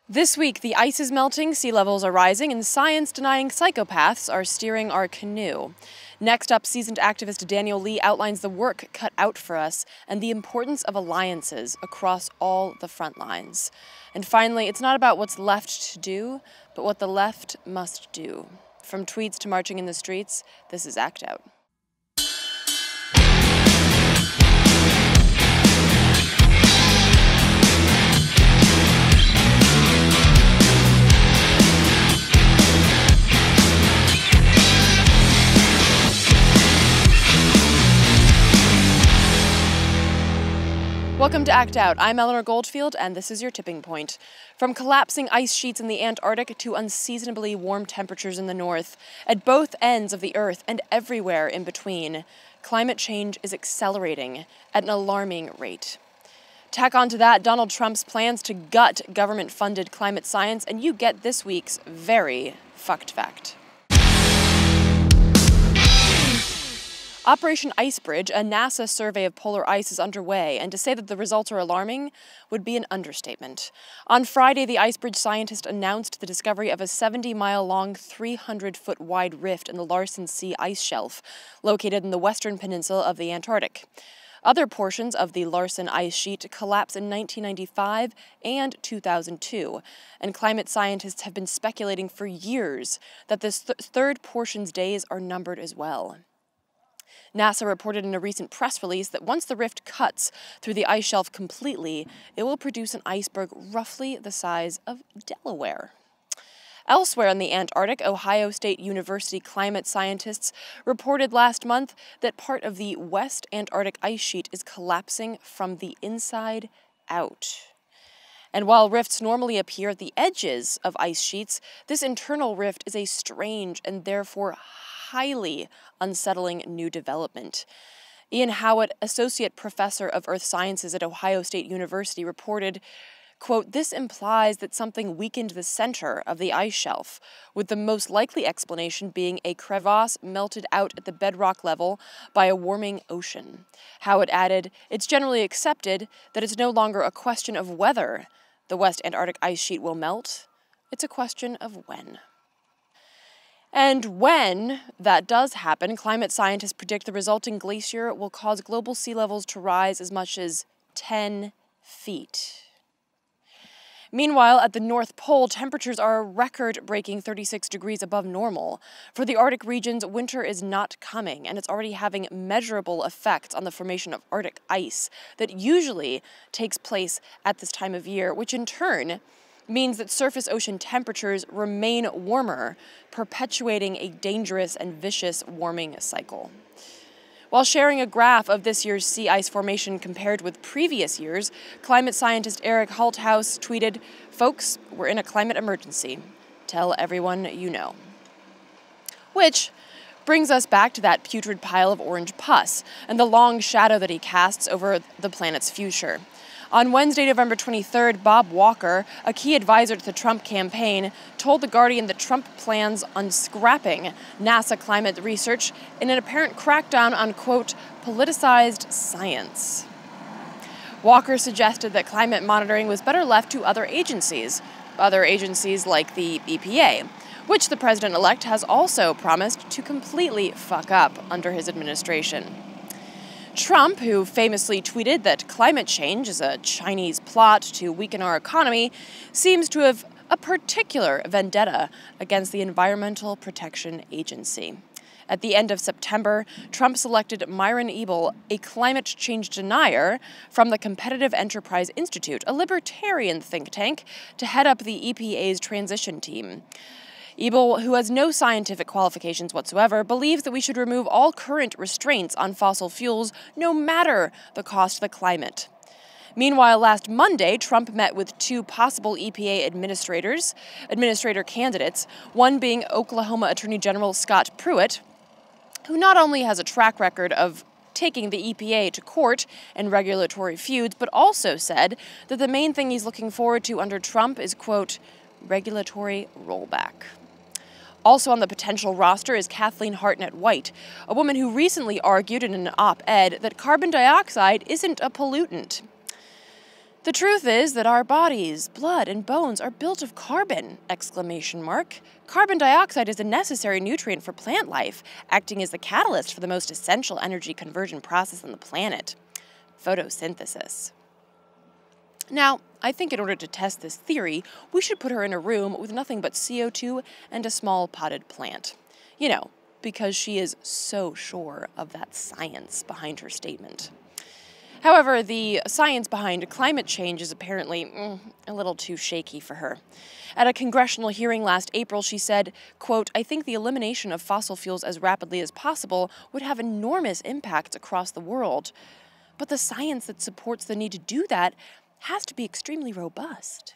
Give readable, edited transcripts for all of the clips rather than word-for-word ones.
This week, the ice is melting, sea levels are rising, and science-denying psychopaths are steering our canoe. Next up, seasoned activist Daniel Lee outlines the work cut out for us and the importance of alliances across all the front lines. And finally, it's not about what's left to do, but what the left must do. From tweets to marching in the streets, this is Act Out. Welcome to Act Out. I'm Eleanor Goldfield, and this is your tipping point. From collapsing ice sheets in the Antarctic to unseasonably warm temperatures in the north, at both ends of the Earth and everywhere in between, climate change is accelerating at an alarming rate. Tack onto that Donald Trump's plans to gut government-funded climate science, and you get this week's very fucked fact. Operation Icebridge, a NASA survey of polar ice, is underway, and to say that the results are alarming would be an understatement. On Friday, the Icebridge scientists announced the discovery of a 70-mile-long, 300-foot-wide rift in the Larsen C ice shelf, located in the western peninsula of the Antarctic. Other portions of the Larsen ice sheet collapsed in 1995 and 2002, and climate scientists have been speculating for years that this third portion's days are numbered as well. NASA reported in a recent press release that once the rift cuts through the ice shelf completely, it will produce an iceberg roughly the size of Delaware. Elsewhere in the Antarctic, Ohio State University climate scientists reported last month that part of the West Antarctic ice sheet is collapsing from the inside out. And while rifts normally appear at the edges of ice sheets, this internal rift is a strange and therefore highly unsettling new development. Ian Howitt, Associate Professor of Earth Sciences at Ohio State University, reported, quote, "This implies that something weakened the center of the ice shelf, with the most likely explanation being a crevasse melted out at the bedrock level by a warming ocean." Howitt added, "It's generally accepted that it's no longer a question of whether the West Antarctic ice sheet will melt, it's a question of when." And when that does happen, climate scientists predict the resulting glacier will cause global sea levels to rise as much as 10 feet. Meanwhile, at the North Pole, temperatures are a record-breaking 36 degrees above normal. For the Arctic regions, winter is not coming, and it's already having measurable effects on the formation of Arctic ice that usually takes place at this time of year, which in turn means that surface ocean temperatures remain warmer, perpetuating a dangerous and vicious warming cycle. While sharing a graph of this year's sea ice formation compared with previous years, climate scientist Eric Holthaus tweeted, "Folks, we're in a climate emergency. Tell everyone you know." Which brings us back to that putrid pile of orange pus and the long shadow that he casts over the planet's future. On Wednesday, November 23rd, Bob Walker, a key advisor to the Trump campaign, told The Guardian that Trump plans on scrapping NASA climate research in an apparent crackdown on, quote, politicized science. Walker suggested that climate monitoring was better left to other agencies like the EPA, which the president-elect has also promised to completely fuck up under his administration. Trump, who famously tweeted that climate change is a Chinese plot to weaken our economy, seems to have a particular vendetta against the Environmental Protection Agency. At the end of September, Trump selected Myron Ebel, a climate change denier from the Competitive Enterprise Institute, a libertarian think tank, to head up the EPA's transition team. Ebel, who has no scientific qualifications whatsoever, believes that we should remove all current restraints on fossil fuels, no matter the cost to the climate. Meanwhile, last Monday, Trump met with two possible EPA administrator candidates, one being Oklahoma Attorney General Scott Pruitt, who not only has a track record of taking the EPA to court in regulatory feuds, but also said that the main thing he's looking forward to under Trump is, quote, regulatory rollback. Also on the potential roster is Kathleen Hartnett-White, a woman who recently argued in an op-ed that carbon dioxide isn't a pollutant. The truth is that our bodies, blood, and bones are built of carbon! Carbon dioxide is a necessary nutrient for plant life, acting as the catalyst for the most essential energy conversion process on the planet: photosynthesis. Now, I think in order to test this theory, we should put her in a room with nothing but CO2 and a small potted plant. You know, because she is so sure of that science behind her statement. However, the science behind climate change is apparently a little too shaky for her. At a congressional hearing last April, she said, quote, "I think the elimination of fossil fuels as rapidly as possible would have enormous impacts across the world. But the science that supports the need to do that has to be extremely robust.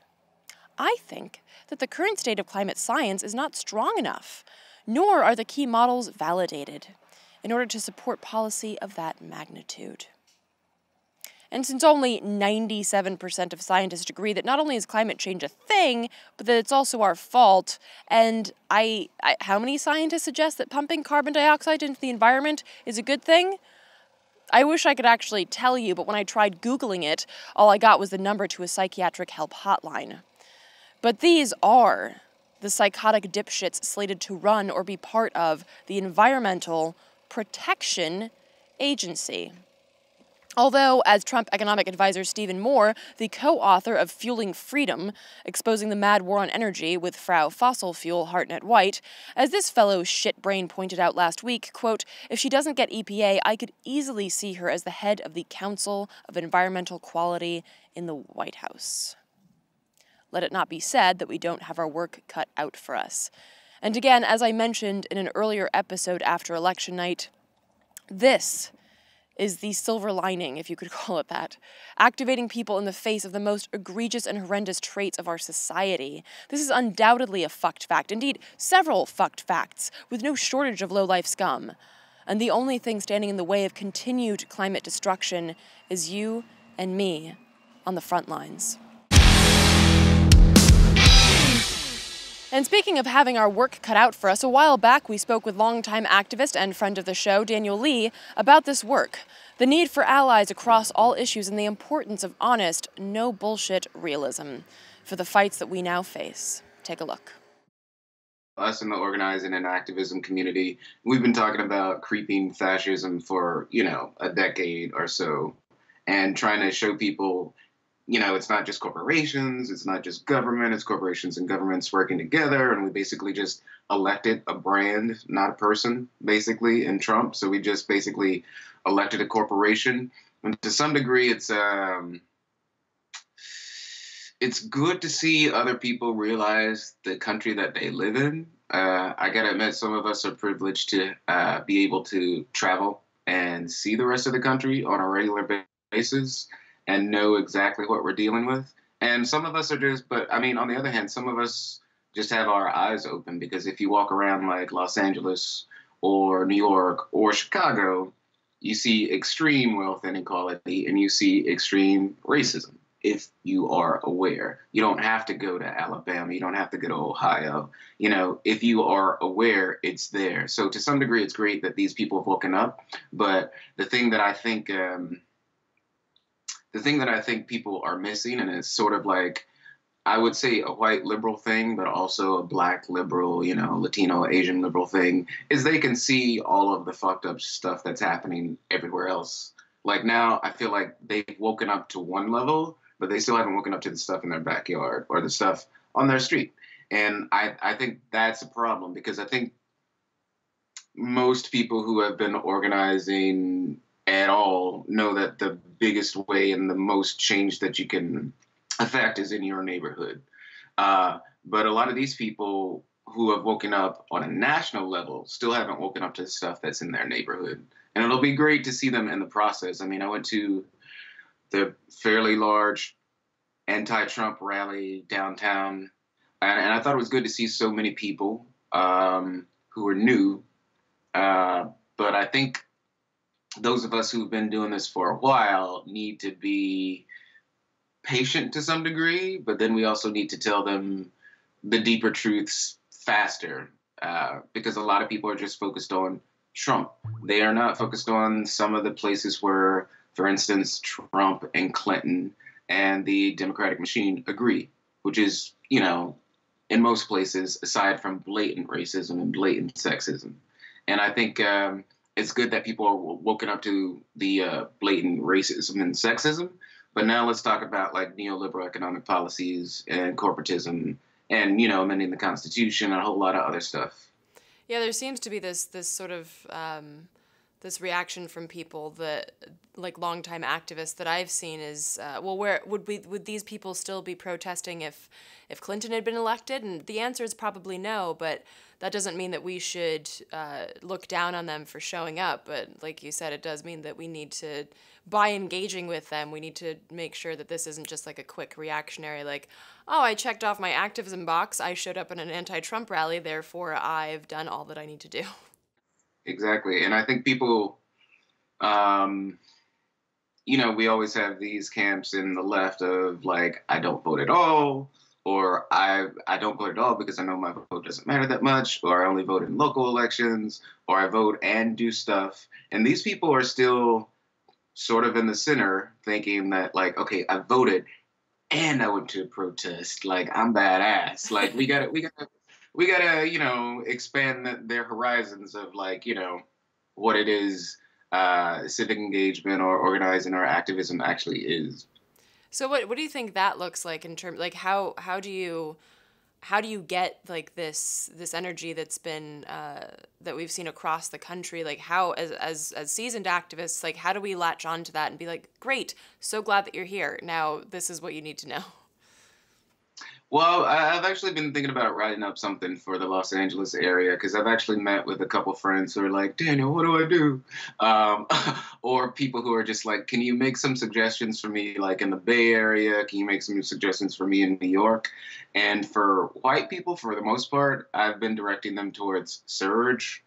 I think that the current state of climate science is not strong enough, nor are the key models validated in order to support policy of that magnitude." And since only 97% of scientists agree that not only is climate change a thing, but that it's also our fault, and how many scientists suggest that pumping carbon dioxide into the environment is a good thing? I wish I could actually tell you, but when I tried Googling it, all I got was the number to a psychiatric help hotline. But these are the psychotic dipshits slated to run or be part of the Environmental Protection Agency. Although, as Trump economic advisor Stephen Moore, the co-author of Fueling Freedom, Exposing the Mad War on Energy with Frau Fossil Fuel Hartnett White, as this fellow shitbrain pointed out last week, quote, "If she doesn't get EPA, I could easily see her as the head of the Council of Environmental Quality in the White House." Let it not be said that we don't have our work cut out for us. And again, as I mentioned in an earlier episode after election night, this is the silver lining, if you could call it that, activating people in the face of the most egregious and horrendous traits of our society. This is undoubtedly a fucked fact, indeed several fucked facts, with no shortage of low-life scum. And the only thing standing in the way of continued climate destruction is you and me on the front lines. And speaking of having our work cut out for us, a while back we spoke with longtime activist and friend of the show, Daniel Lee, about this work, the need for allies across all issues, and the importance of honest, no bullshit realism for the fights that we now face. Take a look. Us in the organizing and activism community, we've been talking about creeping fascism for, a decade or so, and trying to show people, it's not just corporations, it's not just government, it's corporations and governments working together. And we basically just elected a brand, not a person, basically, in Trump. So we just basically elected a corporation. And to some degree, it's good to see other people realize the country that they live in. I gotta admit, some of us are privileged to be able to travel and see the rest of the country on a regular basis and know exactly what we're dealing with. And some of us are on the other hand, some of us just have our eyes open, because if you walk around like Los Angeles or New York or Chicago, you see extreme wealth inequality and you see extreme racism. If you are aware, you don't have to go to Alabama. You don't have to go to Ohio. If you are aware, it's there. So to some degree, it's great that these people have woken up. But the thing that I think people are missing, and it's sort of like, I would say a white liberal thing, but also a black liberal, Latino, Asian liberal thing, is they can see all of the fucked up stuff that's happening everywhere else. Like now, I feel like they've woken up to one level, but they still haven't woken up to the stuff in their backyard or the stuff on their street. And I think that's a problem, because I think most people who have been organizing at all know that the biggest way and the most change that you can affect is in your neighborhood. But a lot of these people who have woken up on a national level still haven't woken up to the stuff that's in their neighborhood. And it'll be great to see them in the process. I mean, I went to the fairly large anti-Trump rally downtown, and I thought it was good to see so many people who were new. But I think those of us who've been doing this for a while need to be patient to some degree, but then we also need to tell them the deeper truths faster, because a lot of people are just focused on Trump. They are not focused on some of the places where, for instance, Trump and Clinton and the Democratic machine agree, which is, in most places, aside from blatant racism and blatant sexism. And I think it's good that people are woken up to the blatant racism and sexism. But now let's talk about like neoliberal economic policies and corporatism and, amending the Constitution and a whole lot of other stuff. Yeah, there seems to be this sort of this reaction from people that, like, longtime activists that I've seen is, well, where would these people still be protesting if Clinton had been elected? And the answer is probably no, but that doesn't mean that we should look down on them for showing up. But like you said, it does mean that we need to, by engaging with them, we need to make sure that this isn't just like a quick reactionary, like, oh, I checked off my activism box, I showed up in an anti-Trump rally, therefore I've done all that I need to do. Exactly. And I think people, um, we always have these camps in the left of like, I don't vote at all, or I don't vote at all because I know my vote doesn't matter that much, or I only vote in local elections, or I vote and do stuff. And these people are still sort of in the center thinking that like, okay, I voted and I went to a protest. Like I'm badass. Like we gotta, expand their horizons of like, what it is civic engagement or organizing or activism actually is. So what do you think that looks like in terms, like, how do you get like this energy that's been that we've seen across the country, like how as seasoned activists, like how do we latch on to that and be like, great, so glad that you're here, now this is what you need to know? Well, I've actually been thinking about writing up something for the Los Angeles area because I've actually met with a couple friends who are like, Daniel, what do I do? Um, or people who are just like, can you make some suggestions for me, like in the Bay Area? Can you make some suggestions for me in New York? And for white people, for the most part, I've been directing them towards Surge,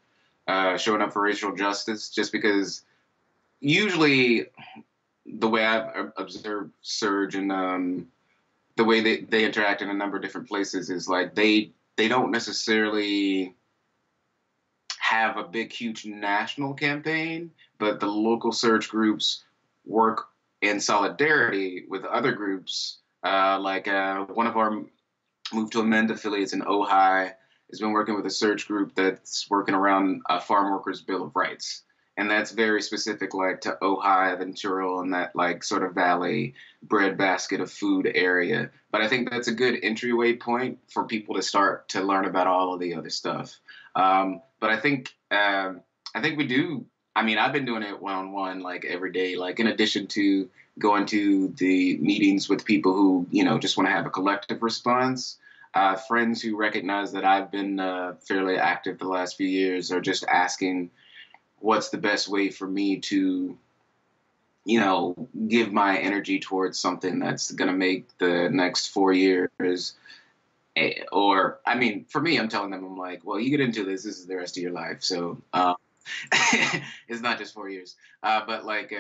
showing up for racial justice, just because usually the way I've observed Surge and the way they interact in a number of different places is like they don't necessarily have a big huge national campaign, but the local surge groups work in solidarity with other groups. One of our Move to Amend affiliates in Ojai has been working with a surge group that's working around a farm workers' bill of rights. And that's very specific, like to Ojai, Ventura, and that like sort of valley breadbasket of food area. But I think that's a good entryway point for people to start to learn about all of the other stuff. But I think we do. I mean, I've been doing it one on one, like every day. Like in addition to going to the meetings with people who just want to have a collective response. Friends who recognize that I've been fairly active the last few years are just asking what's the best way for me to, give my energy towards something that's going to make the next 4 years. Or, I mean, for me, I'm telling them, I'm like, well, you get into this is the rest of your life. So it's not just 4 years. But like,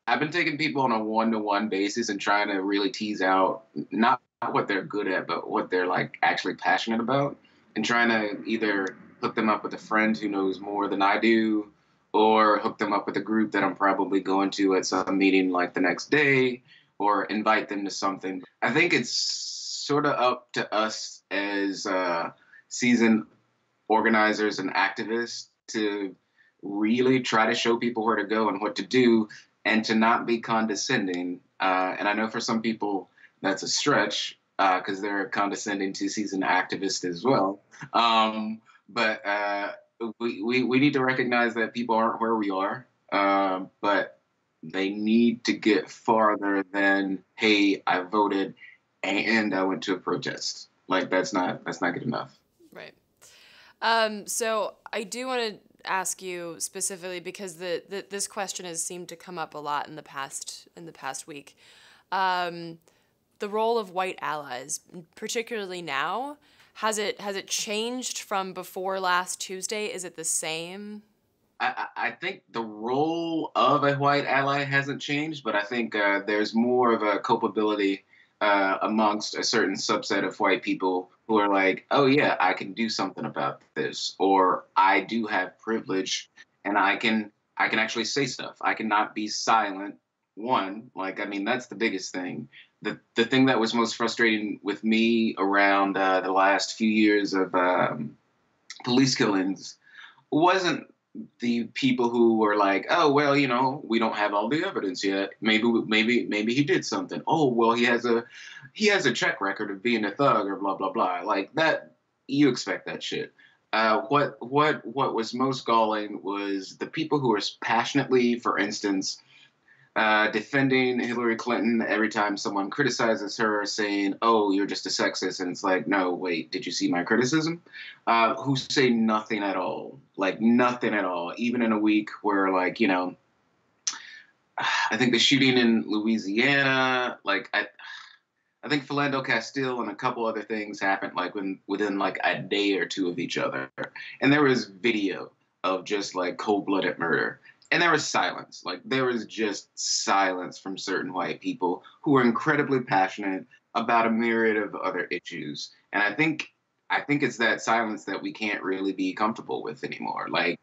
I've been taking people on a one-to-one basis and trying to really tease out not what they're good at, but what they're like actually passionate about, and trying to either hook them up with a friend who knows more than I do, or hook them up with a group that I'm probably going to at some meeting like the next day, or invite them to something. I think it's sort of up to us as seasoned organizers and activists to really try to show people where to go and what to do, and to not be condescending. And I know for some people that's a stretch because they're condescending to seasoned activists as well. But we need to recognize that people aren't where we are, but they need to get farther than, hey, I voted and I went to a protest. Like that's not good enough. Right. So I do want to ask you specifically because this question has seemed to come up a lot in the past week. The role of white allies, particularly now, has it changed from before last Tuesday? Is it the same? I think the role of a white ally hasn't changed, but I think there's more of a culpability amongst a certain subset of white people who are like, oh yeah, I can do something about this, or I do have privilege, and I can actually say stuff. I cannot be silent one, like, I mean, that's the biggest thing. The thing that was most frustrating with me around the last few years of police killings wasn't the people who were like, oh well, we don't have all the evidence yet. Maybe he did something. Oh well, he has a track record of being a thug or blah blah blah. Like that, you expect that shit. What was most galling was the people who were passionately, for instance, defending Hillary Clinton every time someone criticizes her, saying, "Oh, you're just a sexist," and it's like, no, wait, did you see my criticism? Who say nothing at all, like nothing at all, even in a week where, like, I think the shooting in Louisiana, like I think Philando Castile and a couple other things happened like within like a day or two of each other, and there was video of just like cold-blooded murder, and there was silence. Like there was just silence from certain white people who were incredibly passionate about a myriad of other issues, and I think it's that silence that we can't really be comfortable with anymore. Like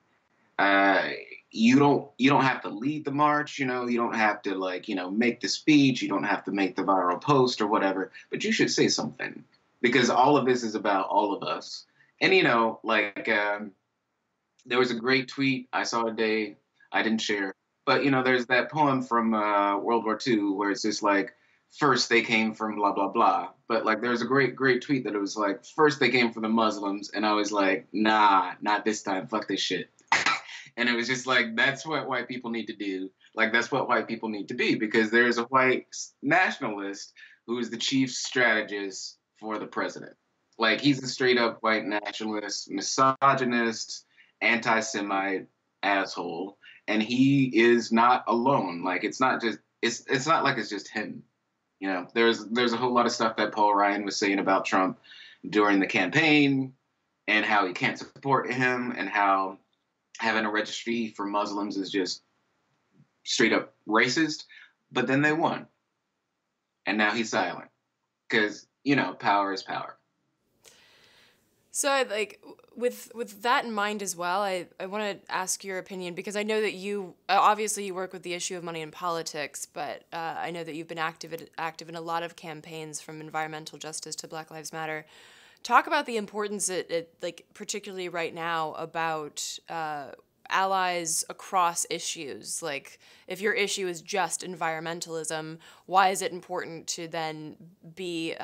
uh, you don't have to lead the march, you don't have to like, make the speech, you don't have to make the viral post or whatever, but you should say something because all of this is about all of us. And like there was a great tweet I saw today, I didn't share, but there's that poem from World War II where it's just like first they came from blah blah blah, but like there's a great tweet that it was like first they came from the Muslims, and I was like, nah, not this time, fuck this shit. And it was just like, that's what white people need to do. Like, that's what white people need to be because there's a white nationalist who is the chief strategist for the president. Like, he's a straight up white nationalist, misogynist, anti Semite asshole. And he is not alone. Like, it's not like it's just him. There's a whole lot of stuff that Paul Ryan was saying about Trump during the campaign and how he can't support him and how having a registry for Muslims is just straight up racist. But then they won. And now he's silent. Because, power is power. So with that in mind as well, I want to ask your opinion because I know that you obviously you work with the issue of money in politics, but I know that you've been active in a lot of campaigns from environmental justice to Black Lives Matter. Talk about the importance, like particularly right now, about allies across issues. Like, if your issue is just environmentalism, why is it important to then be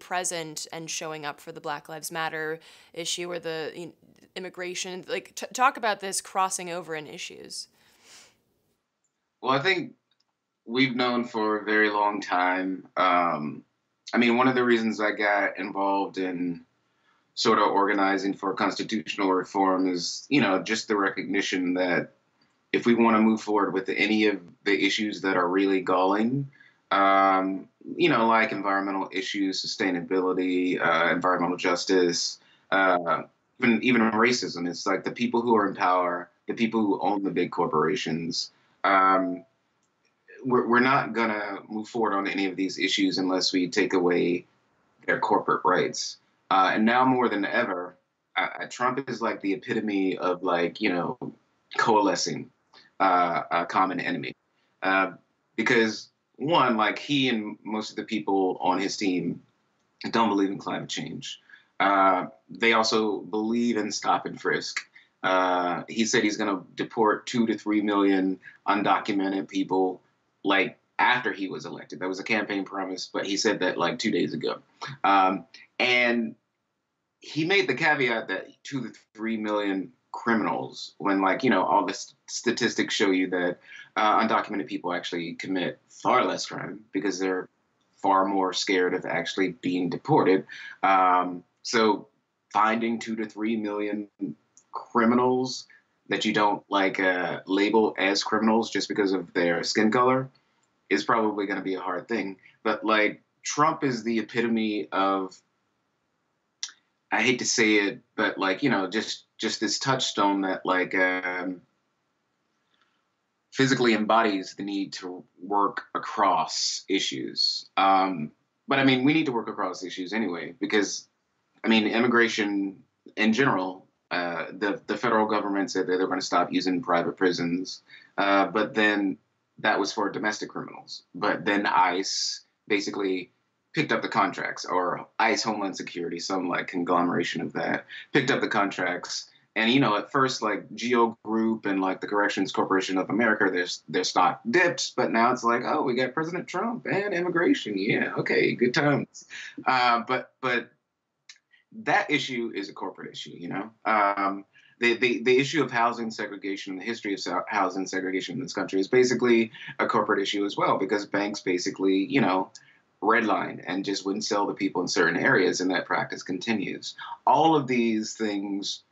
present and showing up for the Black Lives Matter issue or the immigration? Like, talk about this crossing over in issues. Well, I think we've known for a very long time. I mean, one of the reasons I got involved in sort of organizing for constitutional reform is, just the recognition that if we want to move forward with any of the issues that are really galling, like environmental issues, sustainability, environmental justice, even racism, it's like the people who are in power, the people who own the big corporations. We're not going to move forward on any of these issues unless we take away their corporate rights. And now more than ever, Trump is like the epitome of like, coalescing a common enemy. Because one, like he and most of the people on his team don't believe in climate change. They also believe in stop and frisk. He said he's going to deport 2 to 3 million undocumented people, like after he was elected. That was a campaign promise, but he said that like 2 days ago. And he made the caveat that 2 to 3 million criminals, when like, all the statistics show you that undocumented people actually commit far less crime because they're far more scared of actually being deported. So finding 2 to 3 million criminals that you don't like label as criminals just because of their skin color is probably going to be a hard thing. But like Trump is the epitome of, I hate to say it, but like, just this touchstone that like physically embodies the need to work across issues. But I mean, we need to work across issues anyway, because I mean, immigration in general, the federal government said that they're going to stop using private prisons. But then that was for domestic criminals. But then ICE basically picked up the contracts, or ICE Homeland Security, some like conglomeration of that, picked up the contracts. And at first, like Geo Group and like the Corrections Corporation of America, their stock dipped, but now it's like, oh, we got President Trump and immigration. Yeah, okay, good times. But that issue is a corporate issue. The issue of housing segregation, the history of housing segregation in this country is basically a corporate issue as well, because banks basically, redline and just wouldn't sell to people in certain areas, and that practice continues. All of these things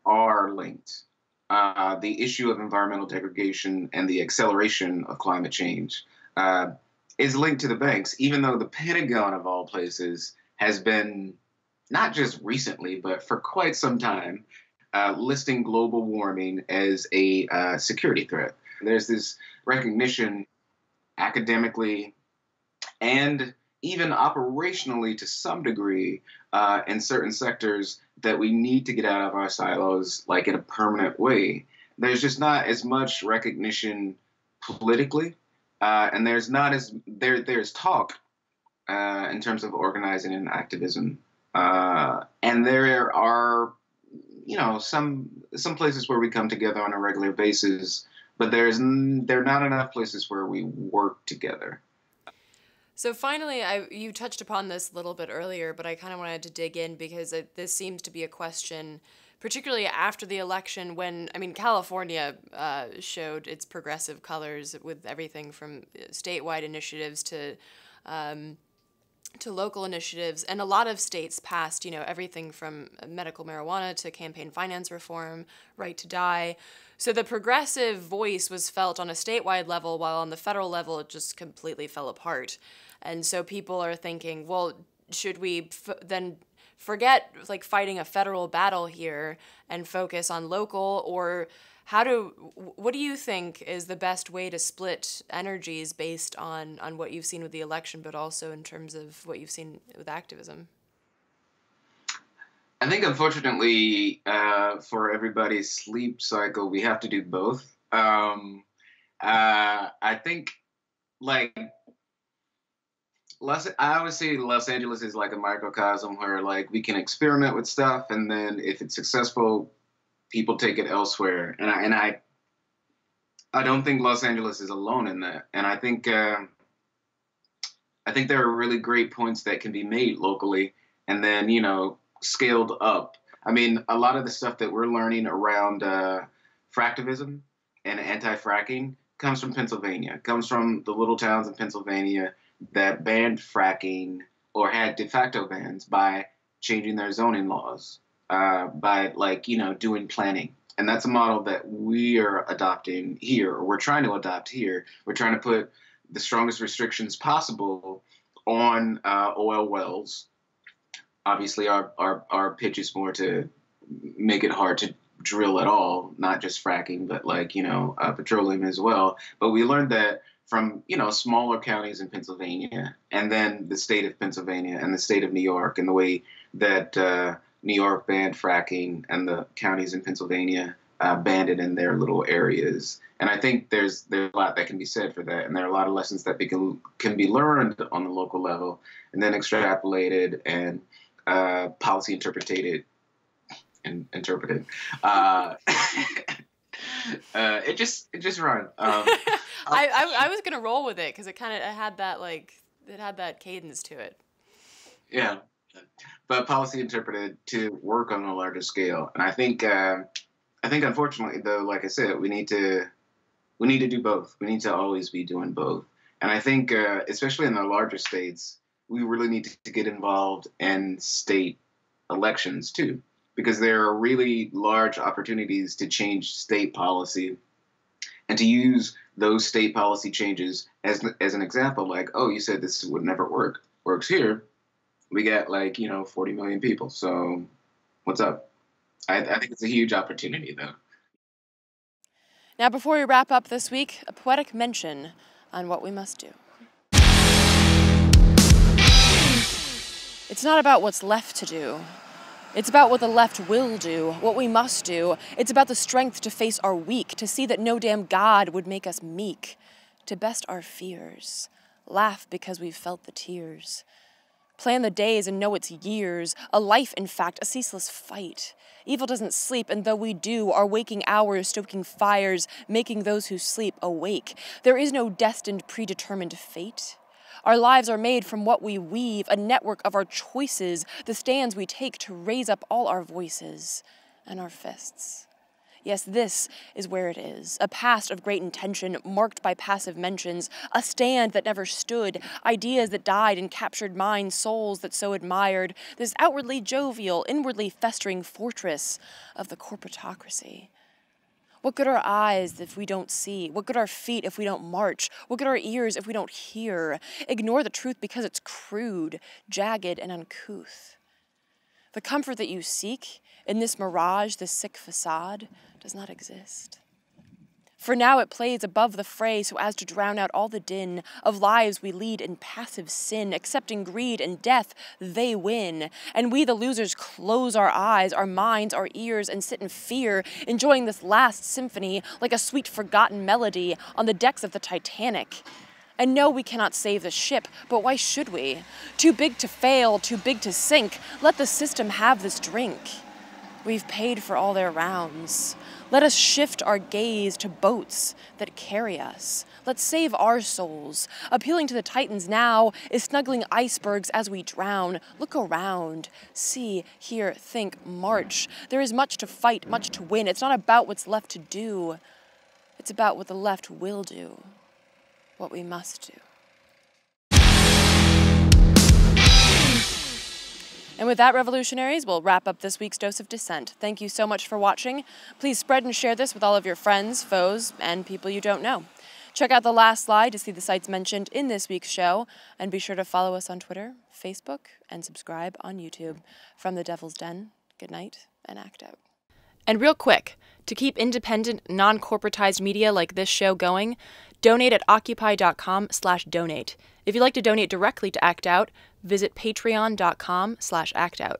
are linked. The issue of environmental degradation and the acceleration of climate change is linked to the banks, even though the Pentagon, of all places, has been, not just recently, but for quite some time, listing global warming as a security threat. There's this recognition academically and even operationally to some degree in certain sectors that we need to get out of our silos, like in a permanent way. There's just not as much recognition politically, and there's not as there's talk in terms of organizing and activism, and there are some places where we come together on a regular basis, but there are not enough places where we work together. So finally, you touched upon this a little bit earlier, but I kind of wanted to dig in because this seems to be a question, particularly after the election, when, California showed its progressive colors with everything from statewide initiatives to local initiatives, and a lot of states passed, everything from medical marijuana to campaign finance reform, right to die. So the progressive voice was felt on a statewide level, while on the federal level, it just completely fell apart. And so people are thinking, well, should we then forget like fighting a federal battle here and focus on local, or what do you think is the best way to split energies based on what you've seen with the election, but also in terms of what you've seen with activism? I think, unfortunately, for everybody's sleep cycle, we have to do both. I think, like, I always say Los Angeles is like a microcosm where, like, we can experiment with stuff, and then if it's successful, people take it elsewhere. And I don't think Los Angeles is alone in that. And I think there are really great points that can be made locally, and then scaled up. I mean, a lot of the stuff that we're learning around fractivism and anti-fracking comes from Pennsylvania, comes from the little towns in Pennsylvania that banned fracking or had de facto bans by changing their zoning laws, by doing planning. And that's a model that we are adopting here, or we're trying to adopt here. We're trying to put the strongest restrictions possible on oil wells. Obviously, our pitch is more to make it hard to drill at all, not just fracking, but petroleum as well. But we learned that from smaller counties in Pennsylvania, and then the state of Pennsylvania and the state of New York, and the way that New York banned fracking and the counties in Pennsylvania banned it in their little areas. And I think there's a lot that can be said for that, and there are a lot of lessons that can be learned on the local level, and then extrapolated and policy interpreted. It just rhymed. I was gonna roll with it because it had that cadence to it. Yeah, but policy interpreted to work on a larger scale, and I think unfortunately, though, like I said, we need to do both. We need to always be doing both, and I think especially in the larger states, we really need to get involved in state elections too, because there are really large opportunities to change state policy and to use those state policy changes as an example. Like, oh, you said this would never work. Works here. We got 40 million people. So what's up? I think it's a huge opportunity, though. Now, before we wrap up this week, a poetic mention on what we must do. It's not about what's left to do. It's about what the left will do, what we must do. It's about the strength to face our weak, to see that no damn God would make us meek, to best our fears, laugh because we've felt the tears. Plan the days and know it's years, a life, in fact, a ceaseless fight. Evil doesn't sleep, and though we do, our waking hours stoking fires, making those who sleep awake. There is no destined, predetermined fate. Our lives are made from what we weave, a network of our choices, the stands we take to raise up all our voices and our fists. Yes, this is where it is, a past of great intention, marked by passive mentions, a stand that never stood, ideas that died and captured minds, souls that so admired, this outwardly jovial, inwardly festering fortress of the corporatocracy. What good are eyes if we don't see? What good are feet if we don't march? What good are ears if we don't hear? Ignore the truth because it's crude, jagged, and uncouth. The comfort that you seek in this mirage, this sick facade, does not exist. For now it plays above the fray so as to drown out all the din of lives we lead in passive sin, accepting greed and death, they win. And we, the losers, close our eyes, our minds, our ears, and sit in fear, enjoying this last symphony like a sweet forgotten melody on the decks of the Titanic. And no, we cannot save the ship, but why should we? Too big to fail, too big to sink. Let the system have this drink. We've paid for all their rounds. Let us shift our gaze to boats that carry us. Let's save our souls. Appealing to the Titans now is snuggling icebergs as we drown. Look around. See, hear, think, march. There is much to fight, much to win. It's not about what's left to do. It's about what the left will do. What we must do. And with that, revolutionaries, we'll wrap up this week's Dose of Dissent. Thank you so much for watching. Please spread and share this with all of your friends, foes, and people you don't know. Check out the last slide to see the sites mentioned in this week's show, and be sure to follow us on Twitter, Facebook, and subscribe on YouTube. From the Devil's Den, good night, and act out. And real quick, to keep independent, non-corporatized media like this show going, donate at Occupy.com/donate. If you'd like to donate directly to Act Out, visit Patreon.com/actout.